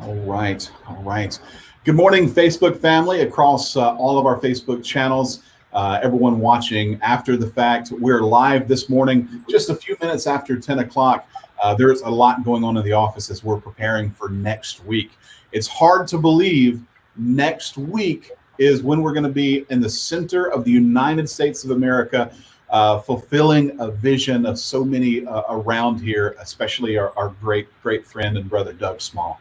All right. All right. Good morning, Facebook family, across all of our Facebook channels. Everyone watching after the fact. We're live this morning, just a few minutes after 10 o'clock. There's a lot going on in the office as we're preparing for next week. It's hard to believe next week is when we're going to be in the center of the United States of America, fulfilling a vision of so many around here, especially our great friend and brother, Doug Small.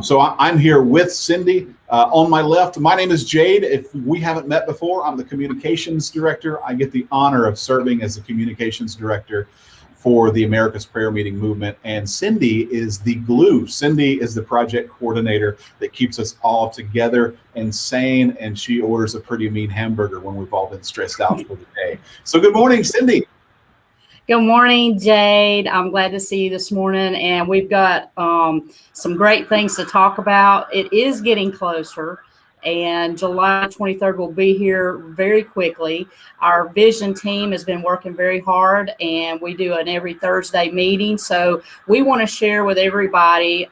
So I'm here with Cindy on my left. My name is Jade. If we haven't met before, I'm the communications director. I get the honor of serving as the communications director for the America's Prayer Meeting movement. And Cindy is the glue. Cindy is the project coordinator that keeps us all together and sane. And she orders a pretty mean hamburger when we've all been stressed out for the day. So good morning, Cindy. Good morning, Jade. I'm glad to see you this morning, and we've got some great things to talk about. It is getting closer, and July 23rd will be here very quickly. Our vision team has been working very hard, and we do an every Thursday meeting. So we want to share with everybody,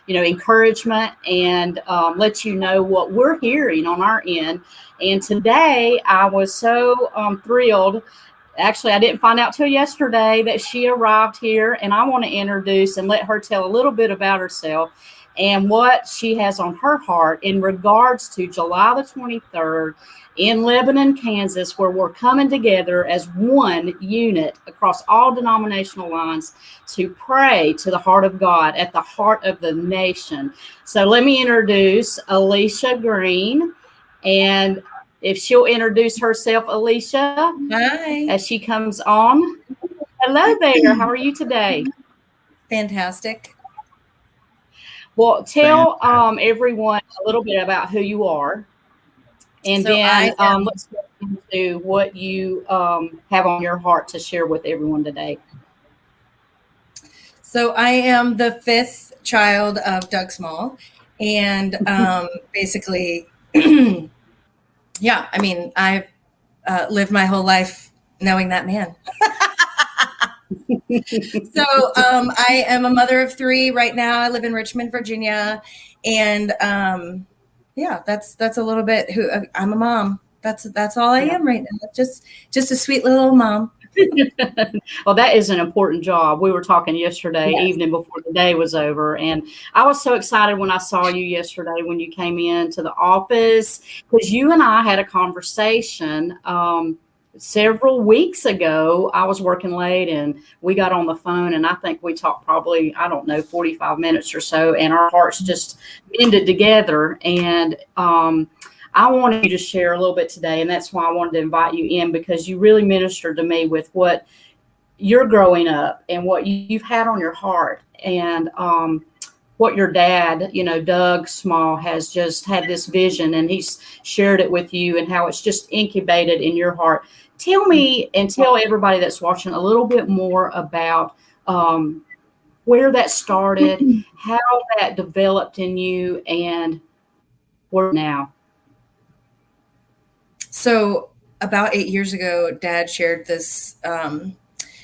encouragement and let you know what we're hearing on our end. And today I was so thrilled. Actually, I didn't find out till yesterday that she arrived here, and I want to introduce and let her tell a little bit about herself and what she has on her heart in regards to July the 23rd in Lebanon, Kansas, where we're coming together as one unit across all denominational lines to pray to the heart of God at the heart of the nation. So let me introduce Alicia Greene, and if she'll introduce herself, Alicia. Hi. As she comes on. Hello there. How are you today? Fantastic. Well, tell everyone a little bit about who you are. And so then let's get into what you have on your heart to share with everyone today. So I am the fifth child of Doug Small. And basically... Yeah, I mean, I've lived my whole life knowing that man. So I am a mother of three right now. I live in Richmond, Virginia, and that's a little bit who I'm a mom. That's all I am right now. Just a sweet little mom. Well, that is an important job. We were talking yesterday evening before the day was over, and I was so excited when I saw you yesterday when you came into the office, because you and I had a conversation several weeks ago. I was working late and we got on the phone, and I think we talked probably, 45 minutes or so, and our hearts just ended together. And I wanted you to share a little bit today, and that's why I wanted to invite you in, because you really ministered to me with what you're growing up and what you've had on your heart, and what your dad, Doug Small, has just had this vision, and he's shared it with you, and how it's just incubated in your heart. Tell me and tell everybody that's watching a little bit more about where that started, how that developed in you, and where now. So about 8 years ago, Dad shared this.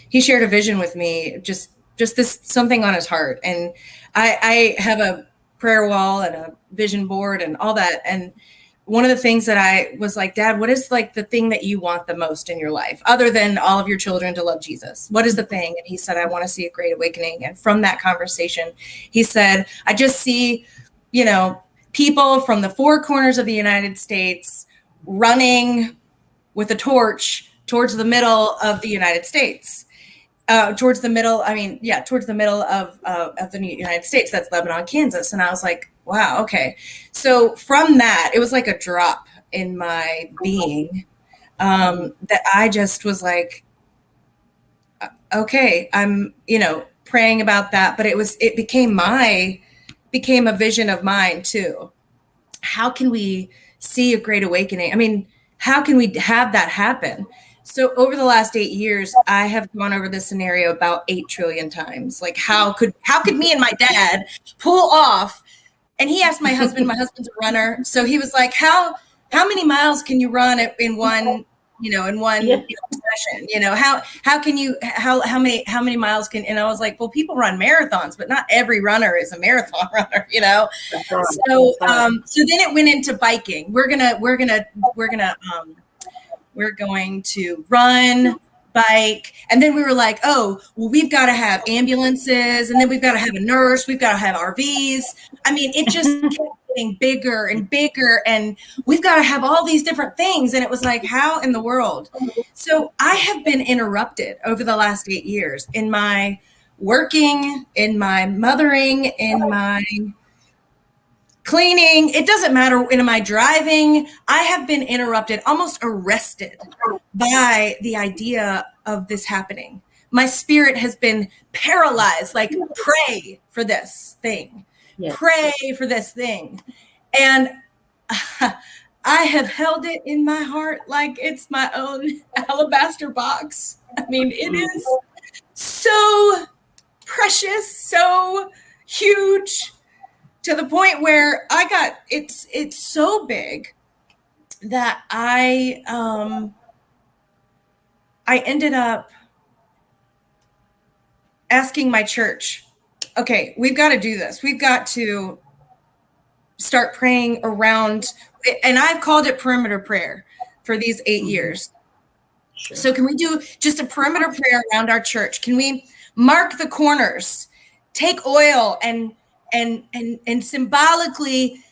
He shared a vision with me, just this something on his heart. And I have a prayer wall and a vision board and all that. And one of the things that I was like, Dad, what is like the thing that you want the most in your life, other than all of your children to love Jesus? What is the thing? And he said, I want to see a great awakening. And from that conversation, he said, I just see, people from the four corners of the United States running with a torch towards the middle of the United States, towards the middle of the United States. That's Lebanon, Kansas. And I was like, wow, okay. So from that, it was like a drop in my being, that I just was like, okay, I'm, praying about that, but it became a vision of mine too. How can we see a great awakening? I mean, how can we have that happen? So over the last 8 years, I have gone over this scenario about 8 trillion times. Like, how could me and my dad pull off? And he asked my husband's a runner. So he was like, how many miles can you run in one in one session. How many miles can, and I was like, well, people run marathons, but not every runner is a marathon runner, That's right. So, That's right. so then it went into biking. We're going to run, bike, and then we were like, oh, well, we've got to have ambulances, and then we've got to have a nurse, we've got to have RVs. I mean, it just kept getting bigger and bigger, and we've got to have all these different things. And it was like, how in the world? So I have been interrupted over the last 8 years in my working, in my mothering, in my cleaning. It doesn't matter. In my driving, I have been interrupted, almost arrested by the idea of this happening. My spirit has been paralyzed, like, pray for this thing. Yes. Pray for this thing. And I have held it in my heart like it's my own alabaster box. I mean, it is so precious, so huge, to the point where it's so big that I ended up asking my church, okay, we've got to do this. We've got to start praying around, and I've called it perimeter prayer for these 8 years. Sure. So can we do just a perimeter prayer around our church? Can we mark the corners, take oil and symbolically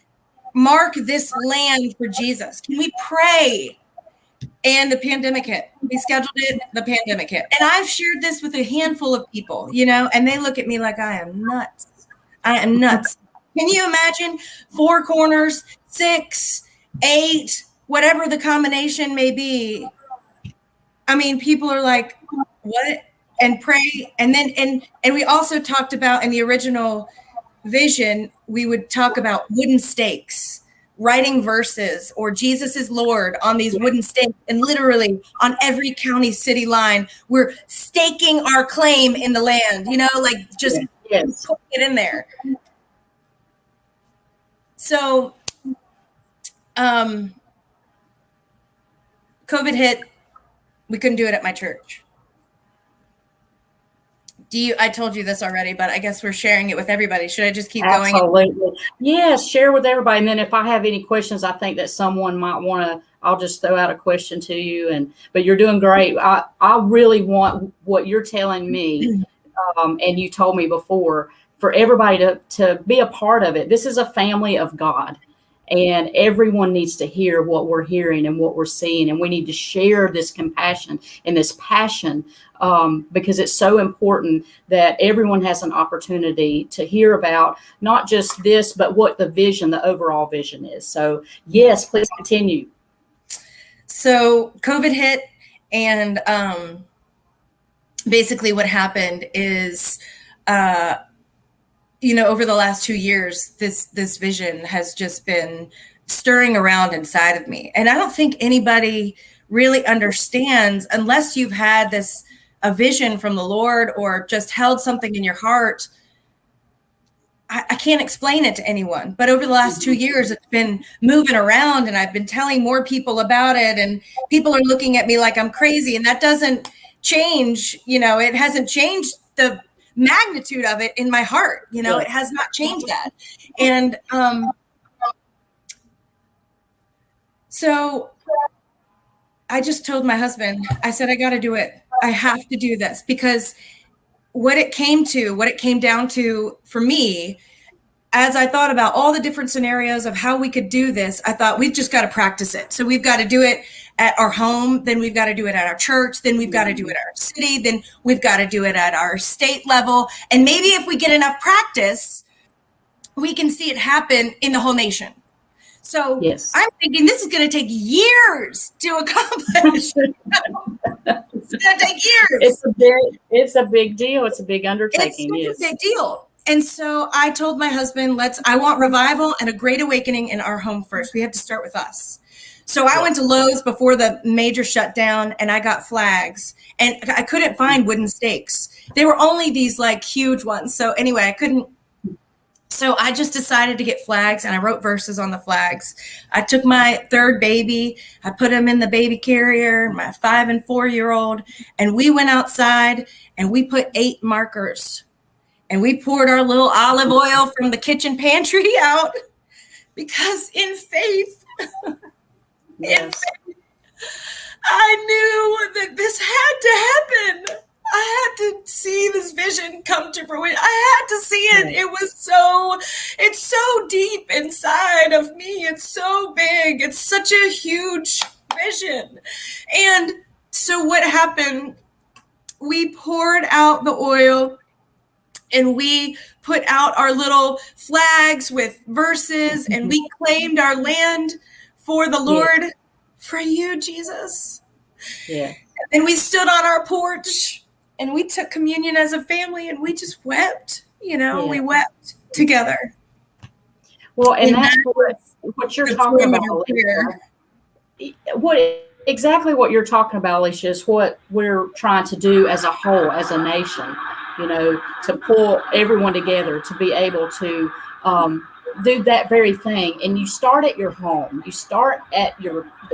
mark this land for Jesus? Can we pray? And the pandemic hit. We scheduled it, the pandemic hit. And I've shared this with a handful of people, and they look at me like I am nuts. I am nuts. Can you imagine 4 corners, 6, 8, whatever the combination may be? I mean, people are like, what? And pray. And then, and we also talked about, in the original vision, we would talk about wooden stakes, writing verses, or Jesus is Lord on these wooden stakes. And literally on every county city line, we're staking our claim in the land, just putting it in there. So COVID hit. We couldn't do it at my church. I told you this already, but I guess we're sharing it with everybody. Should I just keep going? Absolutely. Yes, share with everybody. And then if I have any questions, I think that someone might want to, I'll just throw out a question to you. But you're doing great. I really want what you're telling me, and you told me before, for everybody to be a part of it. This is a family of God. And everyone needs to hear what we're hearing and what we're seeing. And we need to share this compassion and this passion, because it's so important that everyone has an opportunity to hear about not just this, but what the vision, the overall vision is. So yes, please continue. So COVID hit, and basically what happened is, over the last 2 years, this vision has just been stirring around inside of me. And I don't think anybody really understands, unless you've had a vision from the Lord or just held something in your heart. I can't explain it to anyone. But over the last 2 years, it's been moving around, and I've been telling more people about it, and people are looking at me like I'm crazy. And that doesn't change, it hasn't changed the magnitude of it in my heart. It has not changed that. And so I just told my husband, I said, I got to do it. I have to do this, because what it came down to for me, as I thought about all the different scenarios of how we could do this, I thought, we've just got to practice it. So we've got to do it at our home, then we've got to do it at our church, then we've got to do it at our city, then we've got to do it at our state level. And maybe if we get enough practice, we can see it happen in the whole nation. So yes. I'm thinking this is going to take years to accomplish. It's going to take years. It's a big deal. It's a big undertaking. It's a big deal. And so I told my husband, I want revival and a great awakening in our home first. We have to start with us. So I went to Lowe's before the major shutdown, and I got flags, and I couldn't find wooden stakes. They were only these huge ones. So anyway, I couldn't. So I just decided to get flags, and I wrote verses on the flags. I took my third baby, I put him in the baby carrier, my 5 and 4-year-old, and we went outside and we put 8 markers, and we poured our little olive oil from the kitchen pantry out, because in faith, Yes. I knew that this had to happen. I had to see this vision come to fruition. I had to see it. It's so deep inside of me. It's so big. It's such a huge vision. And so what happened, we poured out the oil and we put out our little flags with verses, and we claimed our land for the Lord, for you, Jesus. Yeah. And we stood on our porch and we took communion as a family, and we just wept, we wept together. Well, and that's what you're talking about, Alicia. Exactly what you're talking about, Alicia, is what we're trying to do as a whole, as a nation, to pull everyone together to be able to do that very thing. And you start at your home. You start at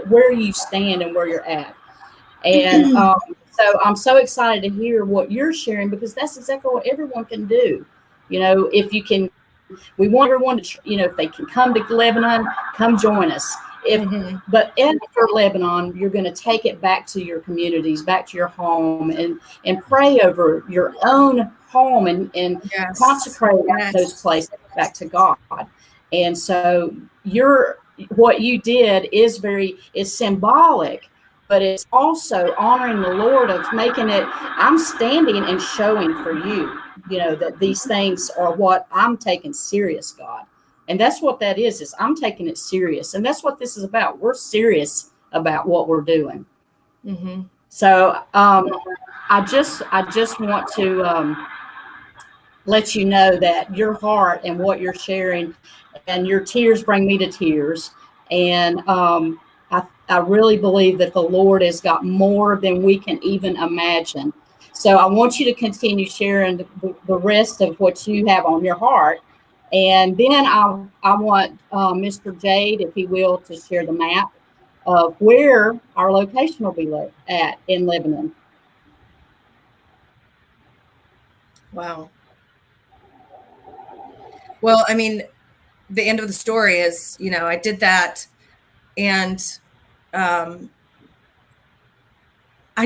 where you stand and where you're at. And so I'm so excited to hear what you're sharing, because that's exactly what everyone can do. If you can, we want everyone to, if they can come to Lebanon, come join us. But after Lebanon, you're going to take it back to your communities, back to your home, and pray over your own home and consecrate those places back to God. And so what you did is symbolic, but it's also honoring the Lord of making it, I'm standing and showing for you, that these things are what I'm taking serious, God. And that's what that is I'm taking it serious. And that's what this is about. We're serious about what we're doing. Mm-hmm. So I just want to let you know that your heart and what you're sharing, and your tears bring me to tears. And I really believe that the Lord has got more than we can even imagine. So I want you to continue sharing the rest of what you have on your heart. And then I want Mr. Jade, if he will, to share the map of where our location will be at in Lebanon. Wow. Well, I mean, the end of the story is, I did that, and I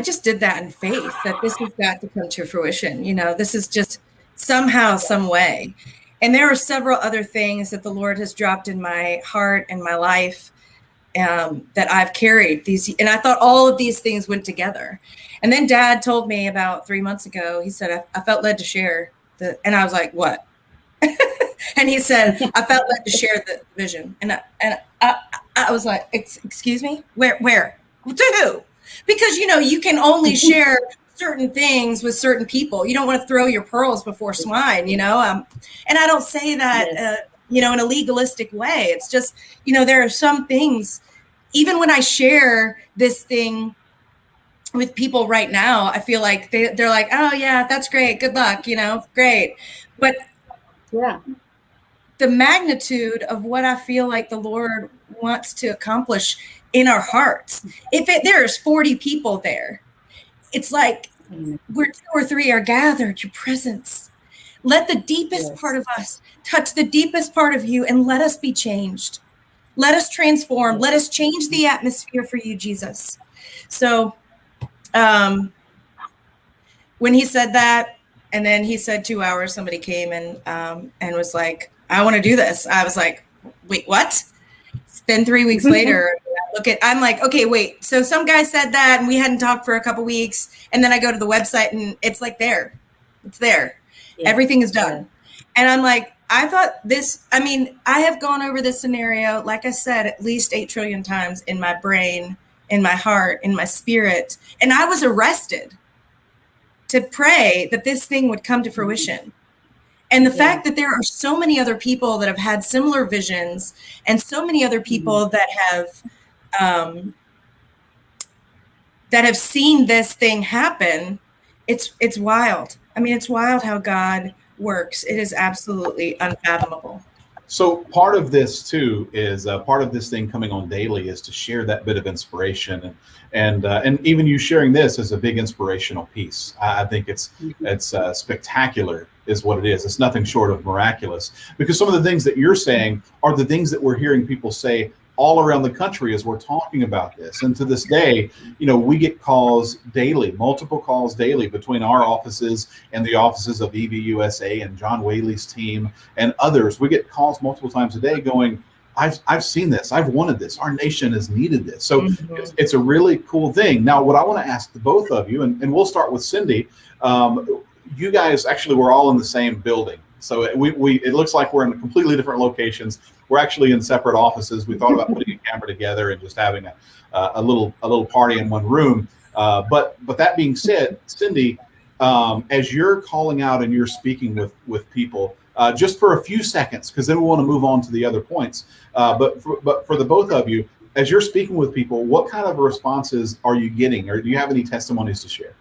just did that in faith that this has got to come to fruition. This is just somehow, some way. And there are several other things that the Lord has dropped in my heart and my life that I've carried these. And I thought all of these things went together. And then Dad told me about 3 months ago, he said, I felt led to share and I was like, what? And he said, I felt led to share the vision. And I was like, excuse me, where, to who? Because, you can only share certain things with certain people. You don't want to throw your pearls before swine, and I don't say that, in a legalistic way. It's just, there are some things, even when I share this thing with people right now, I feel like they're like, oh yeah, that's great. Good luck, great. But the magnitude of what I feel like the Lord wants to accomplish in our hearts, there's 40 people there, it's like, where 2 or 3 are gathered, your presence. Let the deepest part of us touch the deepest part of you, and let us be changed. Let us transform. Let us change the atmosphere for you, Jesus. So when he said that, and then he said 2 hours, somebody came and was like, I want to do this. I was like, wait, what? Then 3 weeks later, I'm like, okay, wait. So some guy said that, and we hadn't talked for a couple weeks. And then I go to the website, and it's like it's there. Yeah. Everything is done. And I'm like, I thought I have gone over this scenario, like I said, at least 8 trillion times in my brain, in my heart, in my spirit. And I was arrested to pray that this thing would come to fruition. And the fact that there are so many other people that have had similar visions, and so many other people that have seen this thing happen, it's wild. I mean, it's wild how God works. It is absolutely unfathomable. So part of this too is part of this thing coming on daily is to share that bit of inspiration, and even you sharing this is a big inspirational piece. I think it's spectacular is what it is. It's nothing short of miraculous, because some of the things that you're saying are the things that we're hearing people say all around the country as we're talking about this. And to this day, we get calls daily, multiple calls daily between our offices and the offices of EVUSA and John Whaley's team and others. We get calls multiple times a day going, I've seen this, I've wanted this, our nation has needed this. So it's a really cool thing. Now, what I want to ask the both of you, and we'll start with Cindy, you guys actually were all in the same building. So it looks like we're in completely different locations. We're actually in separate offices. We thought about putting a camera together and just having a little party in one room. But that being said, Cindy, as you're calling out and you're speaking with people, just for a few seconds, because then we want to move on to the other points. But for the both of you, as you're speaking with people, what kind of responses are you getting, or do you have any testimonies to share?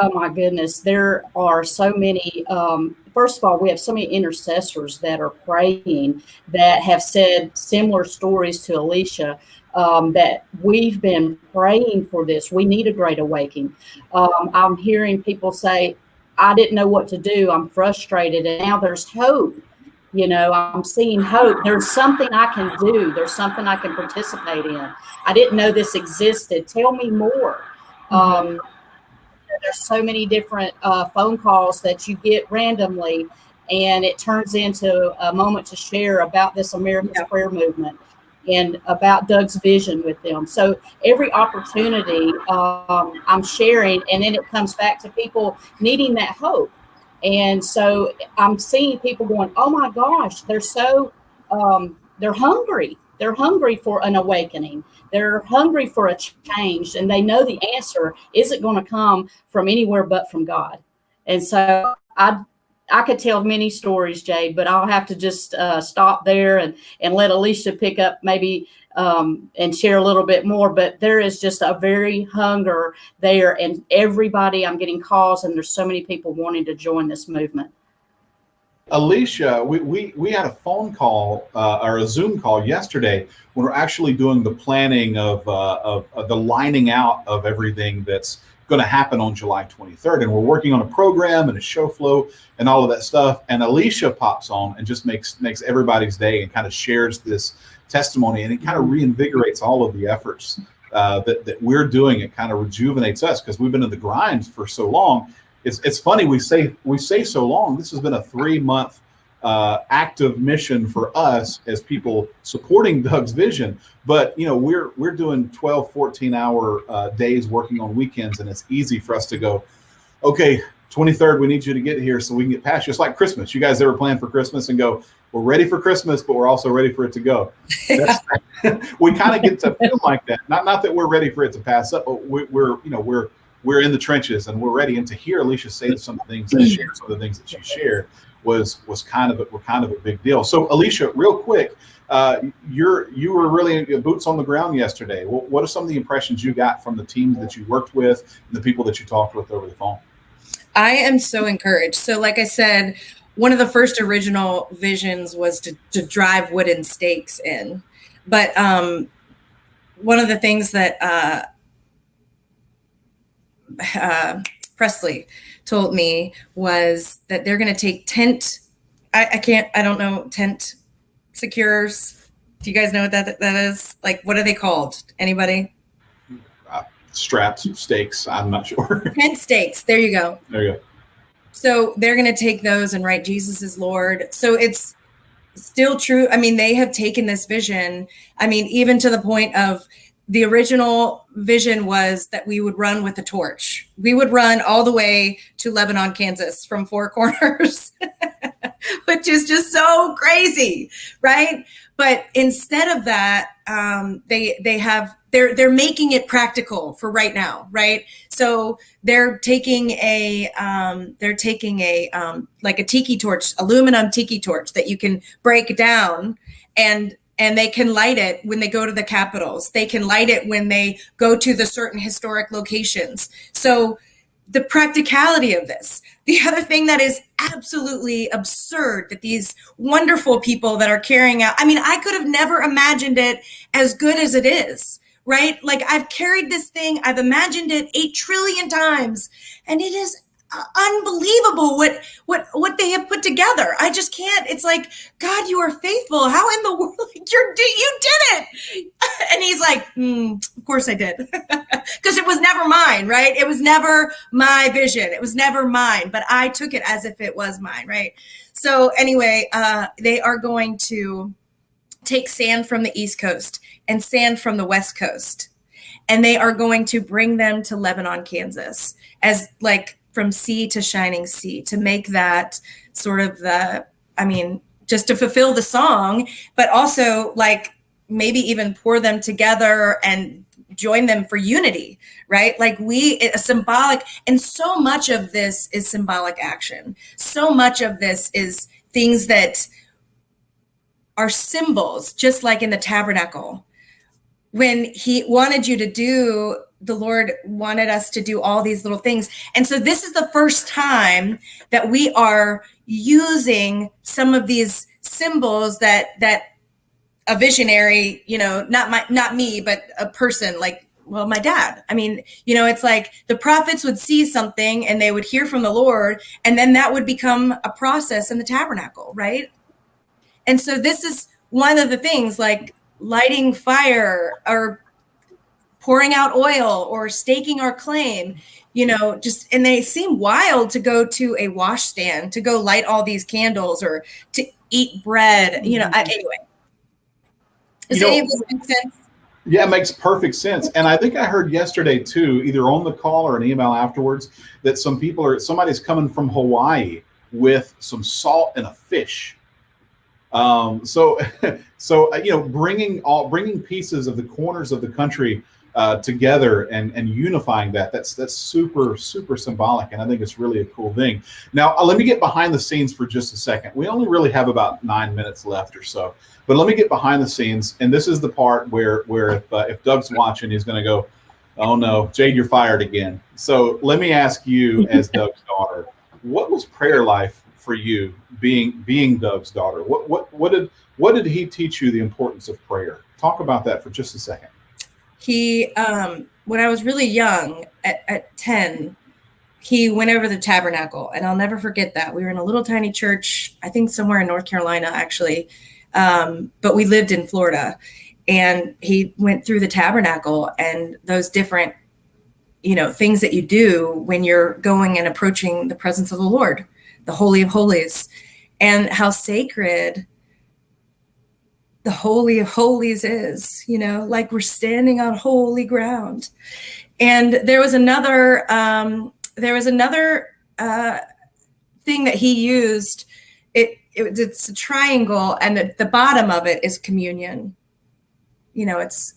Oh my goodness, there are so many. First of all, we have so many intercessors that are praying that have said similar stories to Alicia, that we've been praying for this. We need a great awakening. I'm hearing people say, I didn't know what to do. I'm frustrated. And now there's hope. I'm seeing hope. There's something I can do. There's something I can participate in. I didn't know this existed. Tell me more. There's so many different phone calls that you get randomly, and it turns into a moment to share about this America's Prayer movement and about Doug's vision with them. So every opportunity I'm sharing, and then it comes back to people needing that hope. And so I'm seeing people going, oh my gosh, they're so, they're hungry. They're hungry for an awakening. They're hungry for a change, and they know the answer isn't going to come from anywhere but from God. And so I could tell many stories, Jade, but I'll have to just stop there and let Alicia pick up maybe and share a little bit more. But there is just a very hunger there, and everybody, I'm getting calls, and there's so many people wanting to join this movement. Alicia, we had a phone call or a Zoom call yesterday when we're actually doing the planning of the lining out of everything that's going to happen on July 23rd. And we're working on a program and a show flow and all of that stuff. And Alicia pops on and just makes everybody's day and kind of shares this testimony. And it kind of reinvigorates all of the efforts that we're doing. It kind of rejuvenates us because we've been in the grind for so long. It's funny we say so long. This has been a 3-month active mission for us as people supporting Doug's vision. But we're doing 12, 14-hour days working on weekends, and it's easy for us to go, okay, 23rd, we need you to get here so we can get past you. It's like Christmas. You guys ever plan for Christmas and go, we're ready for Christmas, but we're also ready for it to go. We kind of get to feel like that. Not that we're ready for it to pass up, but we're in the trenches and we're ready. And to hear Alicia say some of the things and share some of the things that she shared was kind of a big deal. So Alicia, real quick, you were really boots on the ground yesterday. What are some of the impressions you got from the team that you worked with and the people that you talked with over the phone? I am so encouraged. So like I said, one of the first original visions was to drive wooden stakes in. But one of the things that Presley told me was that they're going to take tent secures. Do you guys know what that is? Like, what are they called? Anybody? Straps, stakes. I'm not sure. Tent stakes. There you go. There you go. So they're going to take those and write Jesus is Lord. So it's still true. I mean, they have taken this vision. I mean, even to the point of the original vision was that we would run with a torch. We would run all the way to Lebanon, Kansas from Four Corners, which is just so crazy, right? But instead of that, they're making it practical for right now, right? So they're taking like a tiki torch, aluminum tiki torch that you can break down, and they can light it when they go to the capitals. They can light it when they go to the certain historic locations. So the practicality of this. The other thing that is absolutely absurd that these wonderful people that are carrying out, I mean, I could have never imagined it as good as it is, right? Like I've carried this thing, I've imagined it 8 trillion times, and it is unbelievable what they have put together. I just can't. It's like, God, you are faithful. How in the world you did it? And he's like, of course I did, because it was never mine, right? It was never my vision. It was never mine, but I took it as if it was mine, right? So anyway, they are going to take sand from the East Coast and sand from the West Coast, and they are going to bring them to Lebanon, Kansas, as like from sea to shining sea, to make that sort of just to fulfill the song, but also like maybe even pour them together and join them for unity, right? Like a symbolic, and so much of this is symbolic action. So much of this is things that are symbols, just like in the tabernacle. When he wanted you to do, the Lord wanted us to do all these little things. And so this is the first time that we are using some of these symbols that a visionary, not me, but a person like, well, my dad. I mean, it's like the prophets would see something and they would hear from the Lord, and then that would become a process in the tabernacle, right? And so this is one of the things, like lighting fire or pouring out oil or staking our claim, and they seem wild to go to a wash stand, to go light all these candles or to eat bread, anyway. Does any of this make sense? Yeah, it makes perfect sense. And I think I heard yesterday too, either on the call or an email afterwards, that somebody's coming from Hawaii with some salt and a fish. So bringing pieces of the corners of the country together and unifying that's super, super symbolic. And I think it's really a cool thing. Now, let me get behind the scenes for just a second. We only really have about 9 minutes left or so, but let me get behind the scenes. And this is the part where if Doug's watching, he's going to go, oh no, Jade, you're fired again. So let me ask you, as Doug's daughter, what was prayer life for you being Doug's daughter? What did he teach you the importance of prayer? Talk about that for just a second. He, when I was really young, at 10, he went over the tabernacle, and I'll never forget that. We were in a little tiny church, I think somewhere in North Carolina, actually, but we lived in Florida, and he went through the tabernacle and those different, things that you do when you're going and approaching the presence of the Lord, the Holy of Holies, and how sacred the Holy of Holies is, like we're standing on holy ground. And there was another thing that he used. It's a triangle, and the bottom of it is communion. It's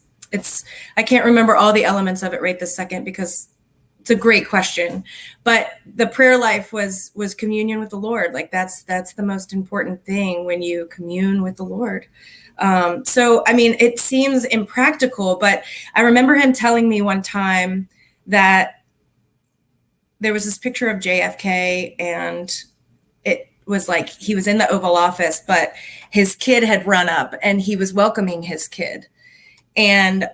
I can't remember all the elements of it right this second, because it's a great question, but the prayer life was communion with the Lord. Like that's the most important thing when you commune with the Lord. So, I mean, it seems impractical, but I remember him telling me one time that there was this picture of JFK, and it was like he was in the Oval Office, but his kid had run up and he was welcoming his kid. And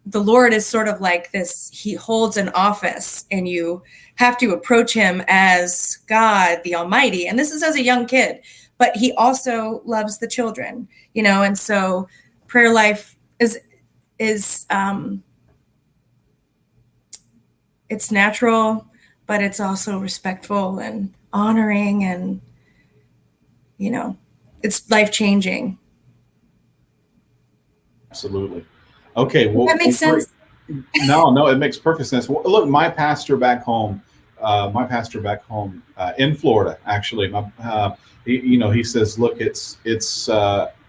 the Lord is sort of like this. He holds an office, and you have to approach him as God, the Almighty. And this is as a young kid, but he also loves the children, and so prayer life is it's natural, but it's also respectful and honoring, and, it's life-changing. Absolutely. Okay. Well, that makes sense. No, it makes perfect sense. Well, look, my pastor back home in Florida, actually, he says, look, it's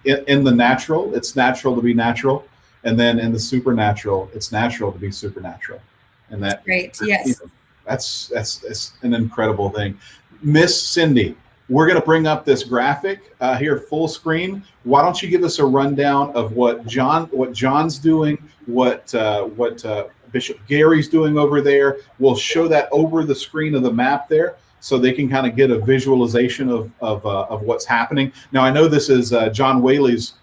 in the natural, it's natural to be natural. And then in the supernatural, it's natural to be supernatural. And that, great. Yes. That's an incredible thing. Miss Cindy, we're going to bring up this graphic here full screen. Why don't you give us a rundown of what John's doing, what what Bishop Gary's doing over there. We'll show that over the screen of the map there, so they can kind of get a visualization of what's happening. Now, I know this is John Whaley's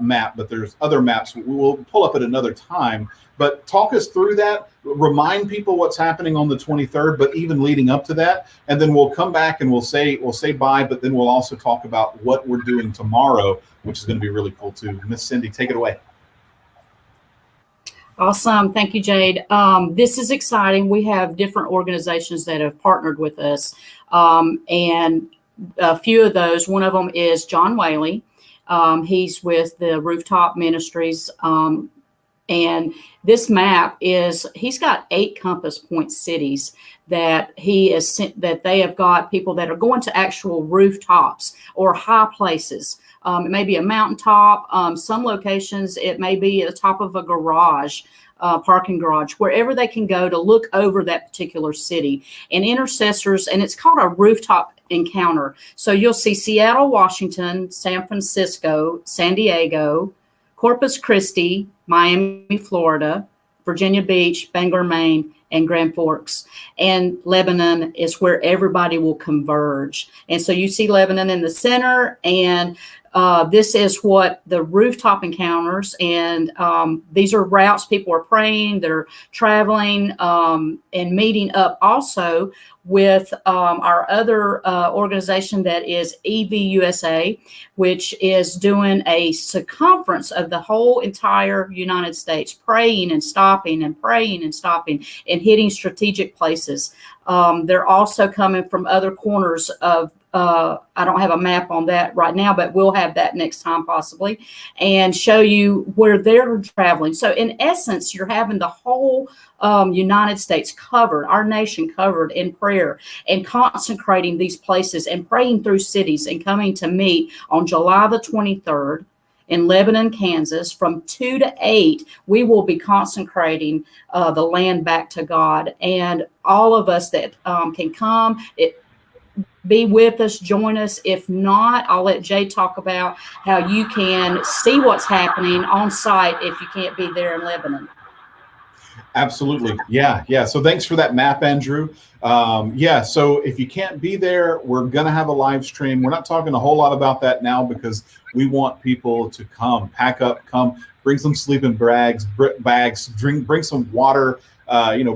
map, but there's other maps we will pull up at another time. But talk us through that, remind people what's happening on the 23rd, but even leading up to that. And then we'll come back and we'll say bye, but then we'll also talk about what we're doing tomorrow, which is going to be really cool too. Miss Cindy, take it away. Awesome. Thank you, Jade. This is exciting. We have different organizations that have partnered with us. And a few of those, one of them is John Whaley. He's with the Rooftop Ministries. And this map he's got 8 compass point cities that that they have got people that are going to actual rooftops or high places. It may be a mountaintop. Some locations, it may be at the top of a garage, parking garage, wherever they can go to look over that particular city. And intercessors, and it's called a rooftop encounter. So you'll see Seattle, Washington, San Francisco, San Diego, Corpus Christi, Miami, Florida, Virginia Beach, Bangor, Maine, and Grand Forks. And Lebanon is where everybody will converge. And so you see Lebanon in the center, and this is what the rooftop encounters, and these are routes people are praying, they're traveling, and meeting up also with our other organization that is EVUSA, which is doing a circumference of the whole entire United States, praying and stopping and praying and stopping and hitting strategic places. They're also coming from other corners of I don't have a map on that right now, but we'll have that next time possibly, and show you where they're traveling. So in essence, you're having the whole United States covered, our nation covered in prayer, and consecrating these places and praying through cities, and coming to meet on July the 23rd in Lebanon, Kansas, from 2 to 8. We will be consecrating the land back to God, and all of us that can come, be with us, join us. If not, I'll let Jay talk about how you can see what's happening on site if you can't be there in Lebanon. Absolutely. Yeah. So thanks for that map, Andrew. So if you can't be there, we're going to have a live stream. We're not talking a whole lot about that now because we want people to come, pack up, come, bring some sleeping bags, bring some water,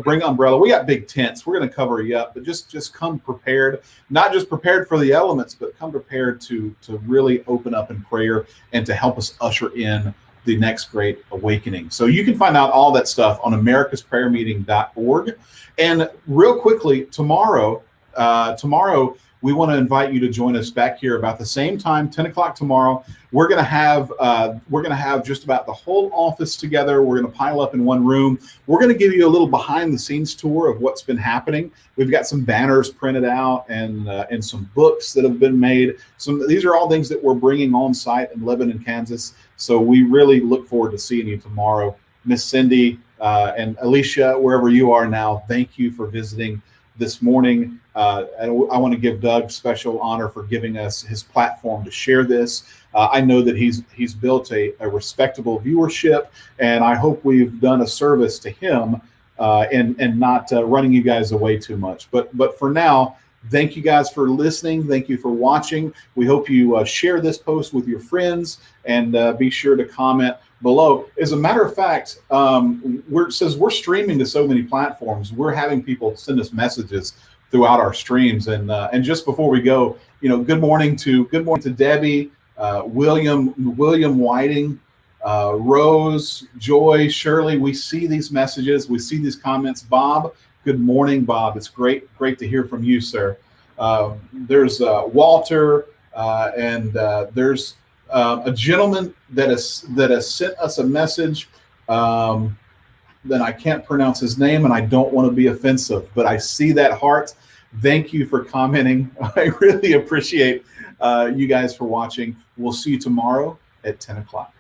bring umbrella. We got big tents. We're going to cover you up, but just come prepared, not just prepared for the elements, but come prepared to really open up in prayer and to help us usher in the next great awakening. So you can find out all that stuff on americasprayermeeting.org. And real quickly, tomorrow, we want to invite you to join us back here about the same time, 10 o'clock tomorrow. We're going to have just about the whole office together. We're going to pile up in one room. We're going to give you a little behind the scenes tour of what's been happening. We've got some banners printed out and some books that have been made. These are all things that we're bringing on site in Lebanon, Kansas. So we really look forward to seeing you tomorrow. Miss Cindy and Alicia, wherever you are now, thank you for visiting this morning. I want to give Doug special honor for giving us his platform to share this. I know that he's built a respectable viewership, and I hope we've done a service to him and not running you guys away too much. But for now, thank you guys for listening. Thank you for watching. We hope you share this post with your friends, and be sure to comment below. As a matter of fact, since we're streaming to so many platforms, we're having people send us messages throughout our streams. And just before we go, good morning to Debbie, William Whiting, Rose, Joy, Shirley. We see these messages. We see these comments. Bob, good morning, Bob. It's great to hear from you, sir. There's Walter, and there's a gentleman that has sent us a message that I can't pronounce his name, and I don't want to be offensive, but I see that heart. Thank you for commenting. I really appreciate you guys for watching. We'll see you tomorrow at 10 o'clock.